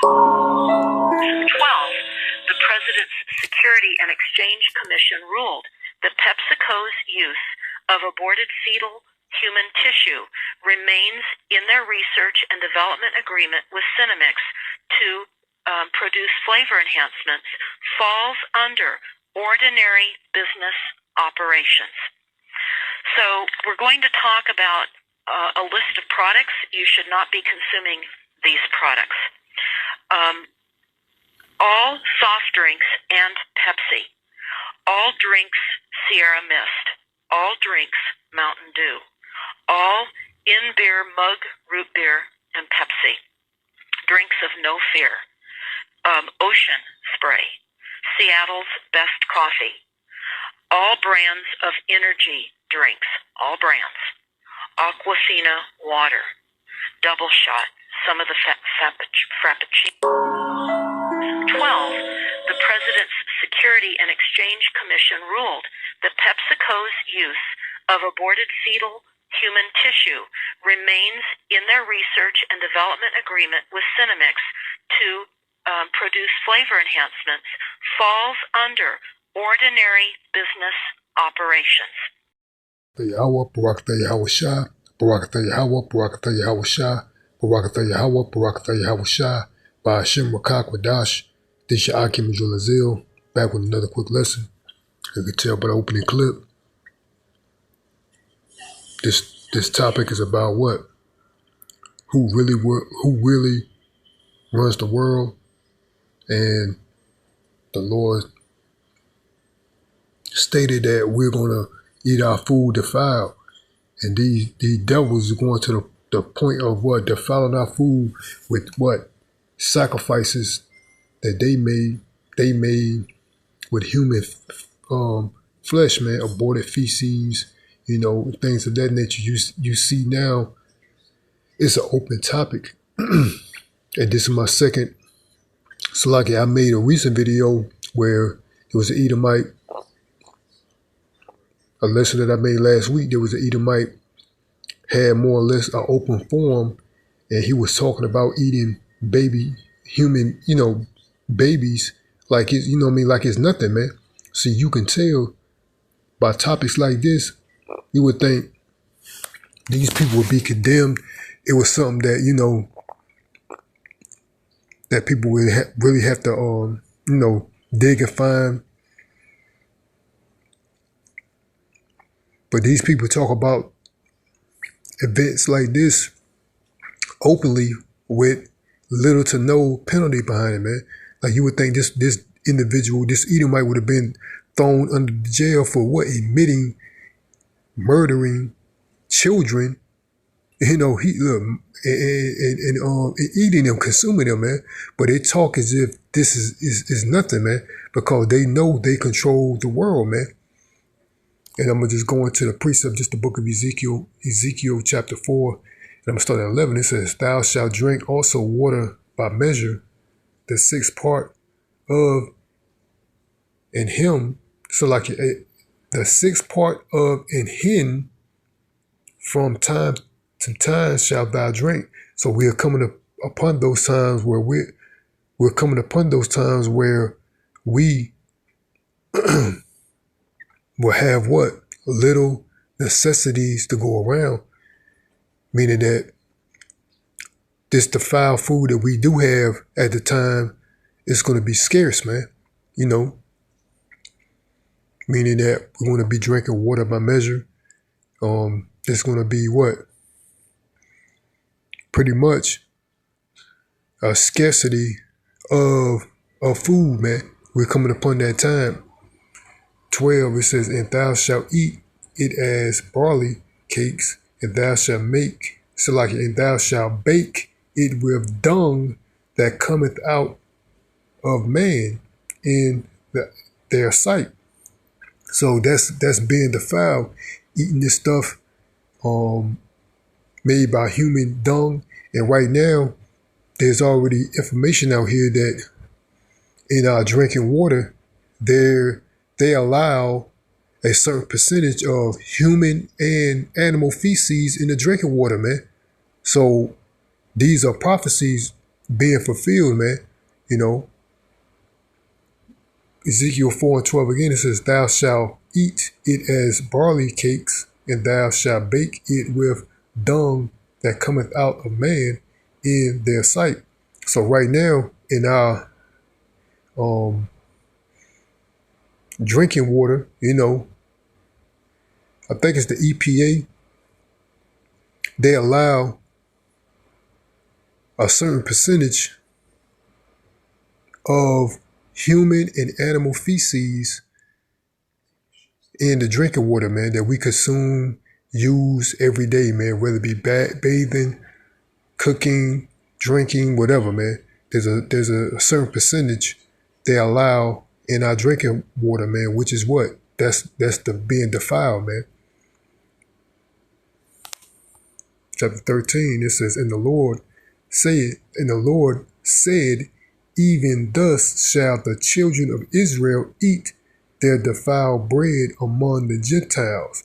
12. The President's Security and Exchange Commission ruled that PepsiCo's use of aborted fetal human tissue remains in their research and development agreement with Cinemix to produce flavor enhancements falls under ordinary business operations. So we're going to talk about a list of products. You should not be consuming these products. All soft drinks and Pepsi. All drinks Sierra Mist. All drinks Mountain Dew. All in-beer mug root beer and Pepsi. Drinks of no fear. Ocean Spray. Seattle's Best Coffee. All brands of energy drinks. All brands. Aquafina water. Double shot. Some of the Frappuccino. 12. The President's Security and Exchange Commission ruled that PepsiCo's use of aborted fetal human tissue remains in their research and development agreement with Cinemix to produce flavor enhancements falls under ordinary business operations. Yahweh, Barakatha Yahweh Shah, Barakatha Yahweh, Barakatha Yahweh Shah, Barakatha Yahweh, Barakatha Yahweh Shah, by Hashem Rakak Wadash. This your Akim Azil, back with another quick lesson. You can tell by the opening clip. This topic is about what? Who really runs the world? And the Lord stated that we're gonna eat our food defiled. And these devils are going to the point of what? Defiling our food with what? Sacrifices that they made with human flesh, man, aborted feces, things of that nature. You see now, it's an open topic. And this is my second. So like I made a recent video where there was an Edomite, a lesson that I made last week. There was an Edomite, had more or less an open forum, and he was talking about eating human babies like it's, like it's nothing, man. See, you can tell by topics like this, you would think these people would be condemned. It was something that, that people would really have to, dig and find. But these people talk about events like this openly with little to no penalty behind it, man. Like you would think this individual, this Edomite would have been thrown under the jail for what? Murdering children, and eating them, consuming them, man. But they talk as if this is nothing, man, because they know they control the world, man. And I'm going to just go into the precept, just the book of Ezekiel chapter 4, and I'm going to start at 11. It says, "Thou shalt drink also water by measure, the sixth part of in him." So like the sixth part of in him, from time to time shalt thou drink. So we are coming upon those times where we're coming upon those times where we will have what? Little necessities to go around. Meaning that this defiled food that we do have at the time is going to be scarce, man. Meaning that we're going to be drinking water by measure. It's going to be what? Pretty much a scarcity of food, man. We're coming upon that time. 12, it says, "And thou shalt eat it as barley cakes, and thou shalt make, and thou shalt bake it with dung that cometh out of man in their sight." So that's being defiled, eating this stuff made by human dung. And right now, there's already information out here that in our drinking water, they allow a certain percentage of human and animal feces in the drinking water, man. So these are prophecies being fulfilled, man. You know, Ezekiel 4:12 again, it says, "Thou shalt eat it as barley cakes, and thou shalt bake it with dung that cometh out of man in their sight." So right now in our drinking water, I think it's the EPA, they allow a certain percentage of human and animal feces in the drinking water, man, that we consume, use every day, man, whether it be bathing, cooking, drinking, whatever, man. There's a certain percentage they allow in our drinking water, man, which is what? That's the being defiled, man. Chapter 13, it says, and the Lord said, even thus shall the children of Israel eat their defiled bread among the Gentiles,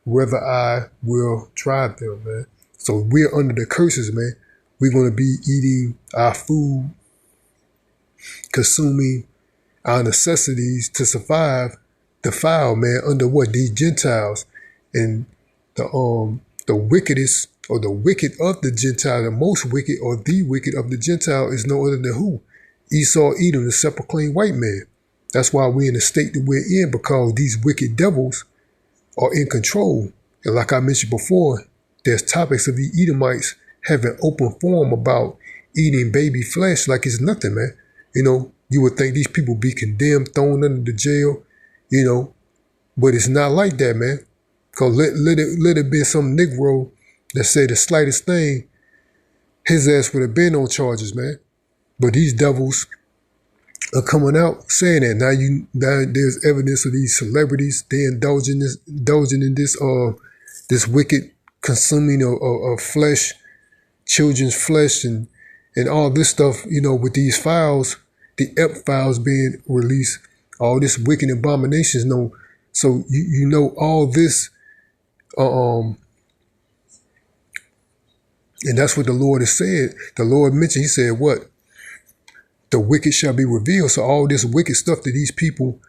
whether I will drive them, man. So we're under the curses, man. We're going to be eating our food, consuming our necessities to survive, defiled, man, under what? These Gentiles. And the wickedest, or the wicked of the Gentile, the most wicked or the wicked of the Gentile is no other than who? Esau, Edom, the sepulchre white man. That's why we're in the state that we're in, because these wicked devils are in control. And like I mentioned before, there's topics of the Edomites having open forum about eating baby flesh like it's nothing, man. You would think these people be condemned, thrown under the jail, but it's not like that, man. Because let it be some Negro that say the slightest thing, his ass would have been on charges, man. But these devils are coming out saying that. Now there's evidence of these celebrities, they indulging in this wicked consuming of flesh, children's flesh, and all this stuff, with these files, the EP files being released, all this wicked abominations. So all this, and that's what the Lord has said. The Lord mentioned, he said, what? The wicked shall be revealed. So all this wicked stuff that these people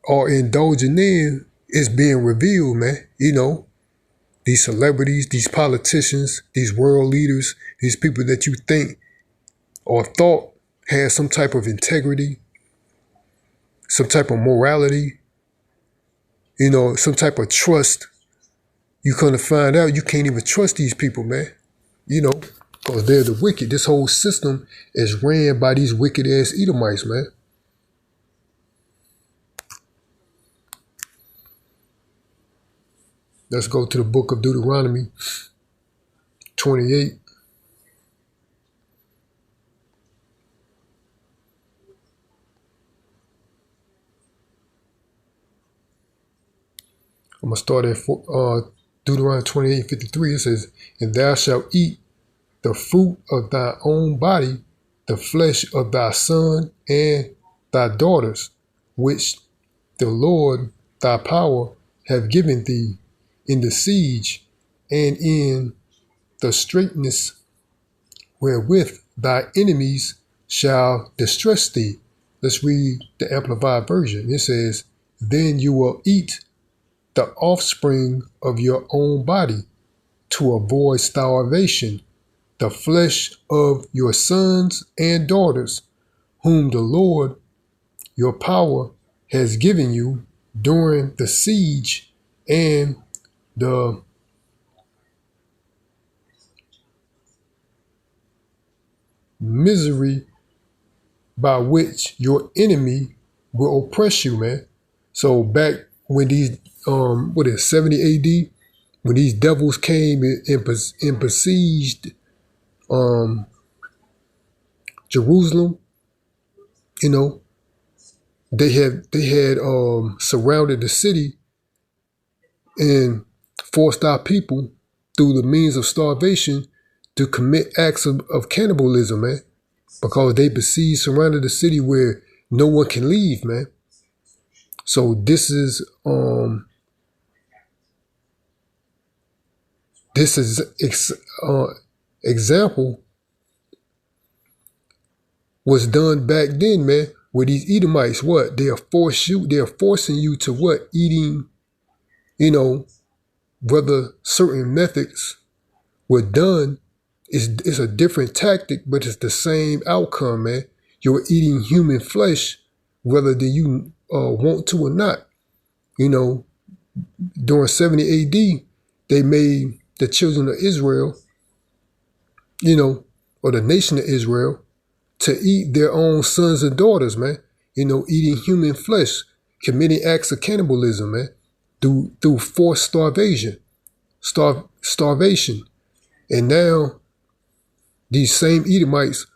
are indulging in is being revealed, man. These celebrities, these politicians, these world leaders, these people that you think or thought had some type of integrity, some type of morality, some type of trust. You come to find out you can't even trust these people, man. Because they're the wicked. This whole system is ran by these wicked ass Edomites, man. Let's go to the book of Deuteronomy 28. I'm going to start at Deuteronomy 28:53. It says, and thou shalt eat the fruit of thy own body, the flesh of thy son and thy daughters, which the Lord thy power have given thee in the siege and in the straitness wherewith thy enemies shall distress thee. Let's read the Amplified Version. It says, then you will eat the offspring of your own body to avoid starvation, the flesh of your sons and daughters, whom the Lord your power has given you during the siege and the misery by which your enemy will oppress you, man. So back when these, 70 AD, when these devils came and besieged Jerusalem, they had surrounded the city and forced our people through the means of starvation to commit acts of cannibalism, man, because they besieged, surrounded the city where no one can leave, man. So this is example was done back then, man, with these Edomites. What? They're forcing you to what? Eating, whether certain methods were done, it's a different tactic, but it's the same outcome, man. You're eating human flesh, whether you want to or not. During 70 AD, they made the children of Israel, or the nation of Israel, to eat their own sons and daughters, man. Eating human flesh, committing acts of cannibalism, man, through forced starvation. And now these same Edomites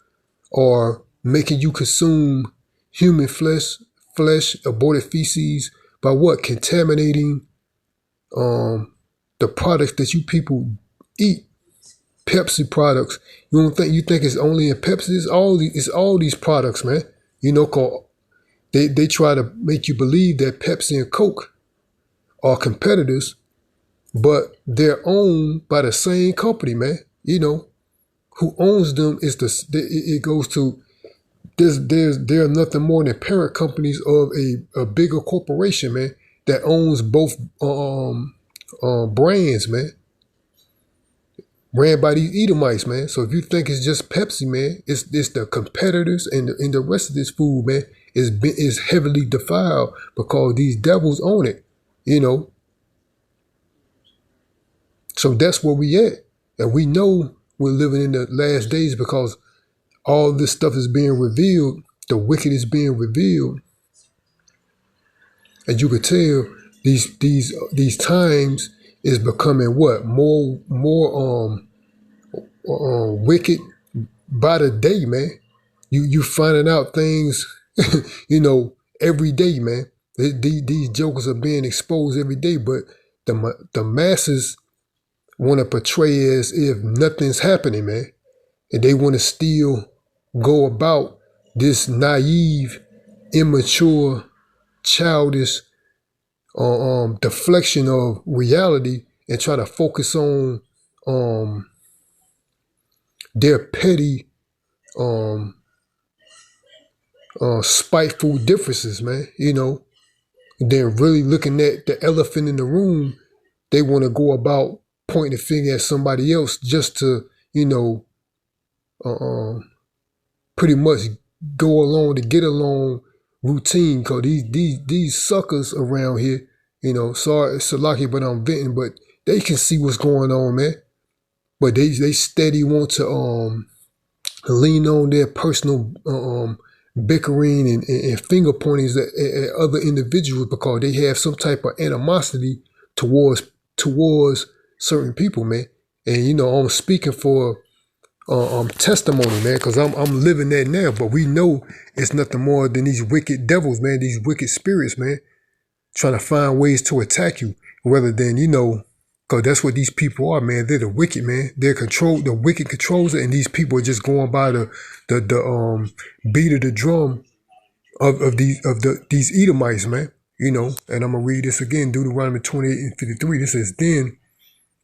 are making you consume human flesh, aborted feces, by what? Contaminating the products that you people eat. Pepsi products. You think it's only in Pepsi? It's all these products, man. Called they try to make you believe that Pepsi and Coke are competitors, but they're owned by the same company, man. Who owns them is it goes to there are nothing more than parent companies of a bigger corporation, man, that owns both brands, man, ran by these Edomites, man. So if you think it's just Pepsi, man, it's the competitors and the rest of this food, man, is heavily defiled because these devils own it, So that's where we at. And we know we're living in the last days because all this stuff is being revealed. The wicked is being revealed. And you could tell these times is becoming what? More wicked by the day, man. You finding out things, every day, man. These jokers are being exposed every day, but the masses want to portray as if nothing's happening, man. And they want to still go about this naive, immature, childish deflection of reality and try to focus on their petty, spiteful differences, man. Then really looking at the elephant in the room, they want to go about pointing a finger at somebody else just to, pretty much go along to get along routine. Because these suckers around here, sorry, Salaki, but I'm venting, but they can see what's going on, man. But they steady want to lean on their personal bickering and finger pointings at other individuals because they have some type of animosity towards certain people, man. And I'm speaking for testimony, man, because I'm living that now. But we know it's nothing more than these wicked devils, man, these wicked spirits, man, trying to find ways to attack you, rather than because that's what these people are, man. They're the wicked, man. The wicked controls it, and these people are just going by the beat of the drum of these Edomites, man. And I'm gonna read this again, Deuteronomy 28:53. This says, then,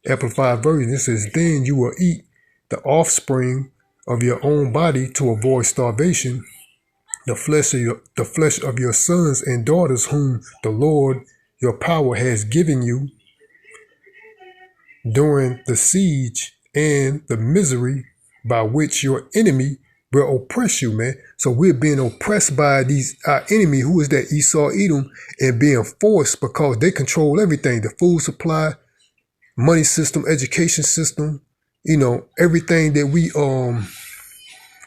Amplified version, this says, then you will eat the offspring of your own body to avoid starvation, the flesh of your sons and daughters whom the Lord your power has given you during the siege and the misery by which your enemy will oppress you, man. So we're being oppressed by our enemy, who is that Esau, Edom, and being forced because they control everything, the food supply, money system, education system, everything that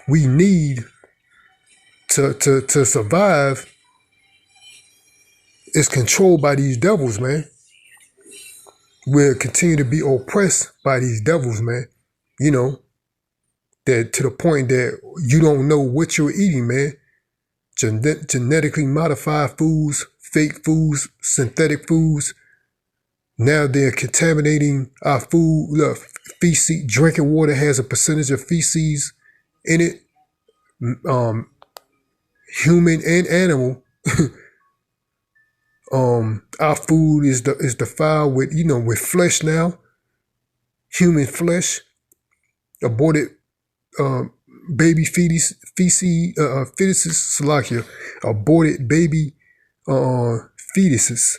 we need to survive is controlled by these devils, man. We'll continue to be oppressed by these devils, man. That to the point that you don't know what you're eating, man. Genetically modified foods, fake foods, synthetic foods. Now they're contaminating our food. Look, feces, drinking water has a percentage of feces in it. Human and animal. Our food is defiled with with flesh now. Human flesh, aborted baby fetuses, Salakia, aborted baby fetuses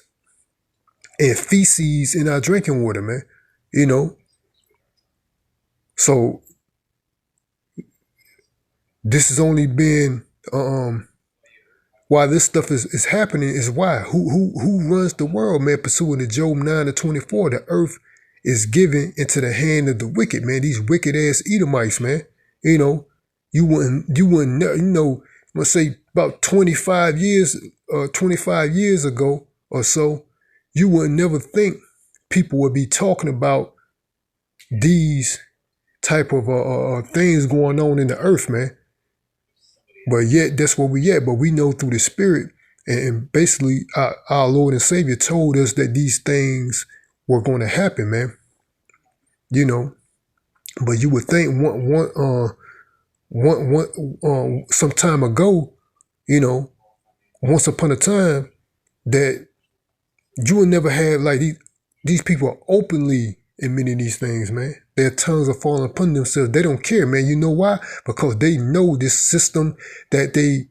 and feces in our drinking water, man. You know, so this has only been why this stuff is happening is why who runs the world, man. Pursuing the Job 9:24, the earth is given into the hand of the wicked, man. These wicked ass Edomites, man. You know, you wouldn't, you know, let's say about 25 years ago or so, you would never think people would be talking about these type of things going on in the earth, man. But yet that's where we at. But we know through the Spirit, and basically our Lord and Savior told us that these things were going to happen, man. You know, but you would think some time ago, you know, once upon a time, that you would never have like these people openly admitting these things, man. Their tongues are falling upon themselves. They don't care, man. You know why? Because they know this system that they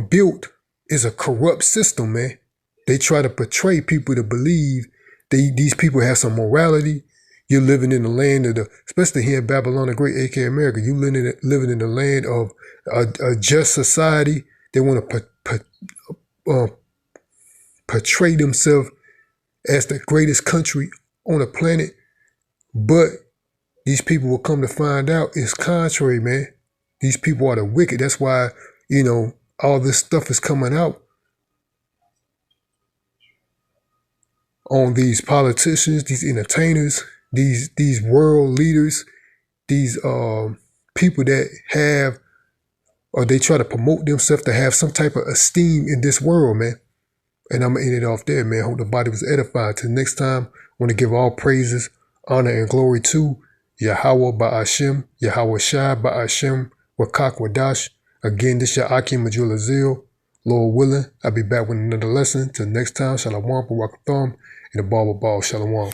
built is a corrupt system, man. They try to portray people to believe these people have some morality. You're living in the land of especially here in Babylon the Great, aka America. You living in the land of a just society. They want to portray themselves as the greatest country on the planet. But these people will come to find out it's contrary, man. These people are the wicked. That's why, you know, all this stuff is coming out on these politicians, these entertainers, these world leaders, these people that have, or they try to promote themselves to have some type of esteem in this world, man. And I'm going to end it off there, man. Hope the body was edified. Till next time, I want to give all praises, honor, and glory to Yahweh Ba'ashem, Yahweh Shai Ba'ashem, Wakak Wadash. Again, this is your Akim Majul Azil. Lord willing, I'll be back with another lesson. Till next time, Shalom, Barakatham, and the Baba Ball. Shalom.